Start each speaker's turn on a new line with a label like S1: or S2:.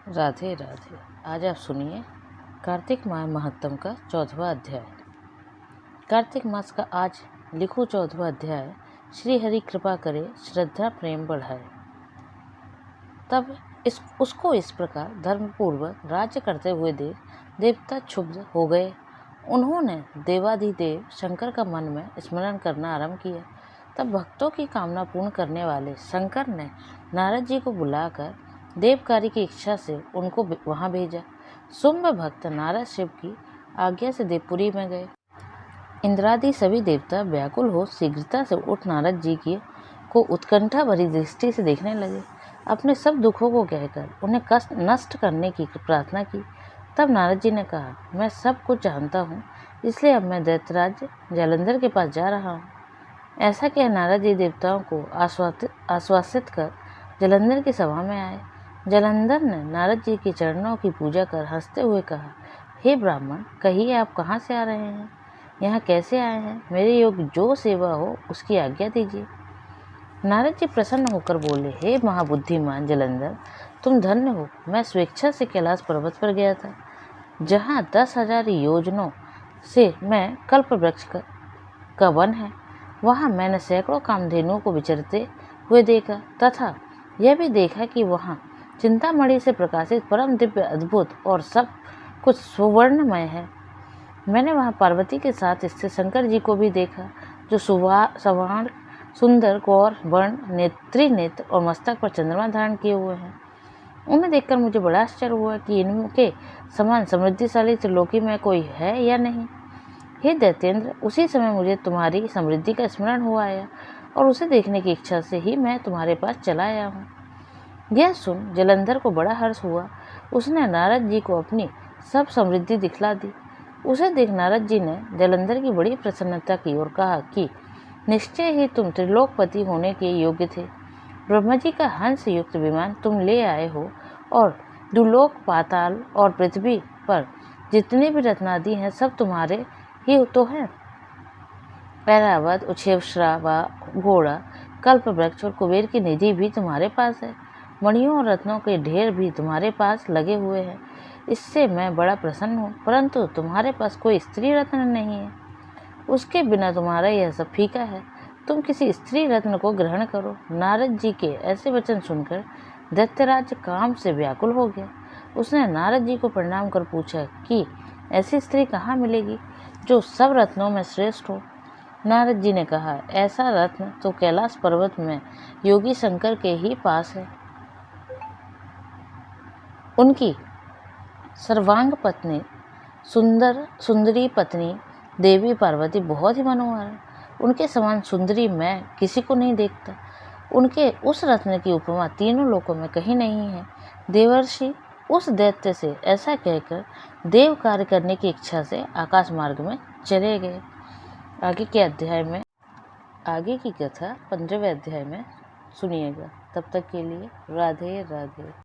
S1: राधे राधे। आज आप सुनिए कार्तिक माह महत्तम का 14वां अध्याय। कार्तिक मास का आज लिखो 14वां अध्याय। श्री हरि कृपा करे, श्रद्धा प्रेम बढ़ाए। तब उसको इस प्रकार धर्मपूर्वक राज्य करते हुए देख देवता क्षुब्ध हो गए। उन्होंने देवाधिदेव शंकर का मन में स्मरण करना आरंभ किया। तब भक्तों की कामना पूर्ण करने वाले शंकर ने नारद जी को बुलाकर देव कार्य की इच्छा से उनको वहां भेजा। शुंभ भक्त नारद शिव की आज्ञा से देवपुरी में गए। इंद्रादि सभी देवता व्याकुल हो शीघ्रता से उठ नारद जी की को उत्कंठा भरी दृष्टि से देखने लगे। अपने सब दुखों को कहकर उन्हें कष्ट नष्ट करने की प्रार्थना की। तब नारद जी ने कहा, मैं सब कुछ जानता हूँ, इसलिए अब मैं दैत्यराज जलंधर के पास जा रहा हूँ। ऐसा कह नारद जी देवताओं को आश्वासित कर जलंधर की सभा में आए। जलंधर ने नारद जी के चरणों की पूजा कर हंसते हुए कहा, हे ब्राह्मण, कहिए आप कहाँ से आ रहे हैं, यहाँ कैसे आए हैं? मेरे योग्य जो सेवा हो उसकी आज्ञा दीजिए। नारद जी प्रसन्न होकर बोले, हे महाबुद्धिमान जलंधर, तुम धन्य हो। मैं स्वेच्छा से कैलाश पर्वत पर गया था, जहाँ 10,000 योजनों से मैं कल्प वृक्ष का वन है। वहाँ मैंने सैकड़ों कामधेनुओं को विचरते हुए देखा तथा यह भी देखा कि वहाँ चिंतामणि से प्रकाशित परम दिव्य अद्भुत और सब कुछ सुवर्णमय है। मैंने वहाँ पार्वती के साथ स्थित शंकर जी को भी देखा, जो सवाण सुंदर गौर वर्ण त्रिनेत्र और मस्तक पर चंद्रमा धारण किए हुए हैं। उन्हें देखकर मुझे बड़ा आश्चर्य हुआ कि इनके समान समृद्धिशाली त्रिलोकी में कोई है या नहीं। हे दैत्येंद्र, उसी समय मुझे तुम्हारी समृद्धि का स्मरण हुआ आया और उसे देखने की इच्छा से ही मैं तुम्हारे पास चला आया हूँ। यह सुन जलंधर को बड़ा हर्ष हुआ। उसने नारद जी को अपनी सब समृद्धि दिखला दी। उसे देख नारद जी ने जलंधर की बड़ी प्रसन्नता की और कहा कि निश्चय ही तुम त्रिलोकपति होने के योग्य थे। ब्रह्मा जी का हंस युक्त विमान तुम ले आए हो और दुलोक, पाताल और पृथ्वी पर जितने भी रत्नादि हैं सब तुम्हारे ही तो हैं। ऐरावत, उच्छेश्रवा, घोड़ा, कल्प वृक्ष और कुबेर की निधि भी तुम्हारे पास है। मणियों और रत्नों के ढेर भी तुम्हारे पास लगे हुए हैं। इससे मैं बड़ा प्रसन्न हूँ, परंतु तुम्हारे पास कोई स्त्री रत्न नहीं है। उसके बिना तुम्हारा यह सब फीका है। तुम किसी स्त्री रत्न को ग्रहण करो। नारद जी के ऐसे वचन सुनकर दैत्यराज काम से व्याकुल हो गया। उसने नारद जी को प्रणाम कर पूछा कि ऐसी स्त्री कहाँ मिलेगी जो सब रत्नों में श्रेष्ठ हो। नारद जी ने कहा, ऐसा रत्न तो कैलाश पर्वत में योगी शंकर के ही पास है। उनकी सर्वांग पत्नी सुंदरी पत्नी देवी पार्वती बहुत ही मनोहर है। उनके समान सुंदरी मैं किसी को नहीं देखता। उनके उस रत्न की उपमा तीनों लोकों में कहीं नहीं है। देवर्षि उस दैत्य से ऐसा कहकर देव कार्य करने की इच्छा से आकाश मार्ग में चले गए। आगे की कथा 15वें अध्याय में सुनिएगा। तब तक के लिए राधे राधे।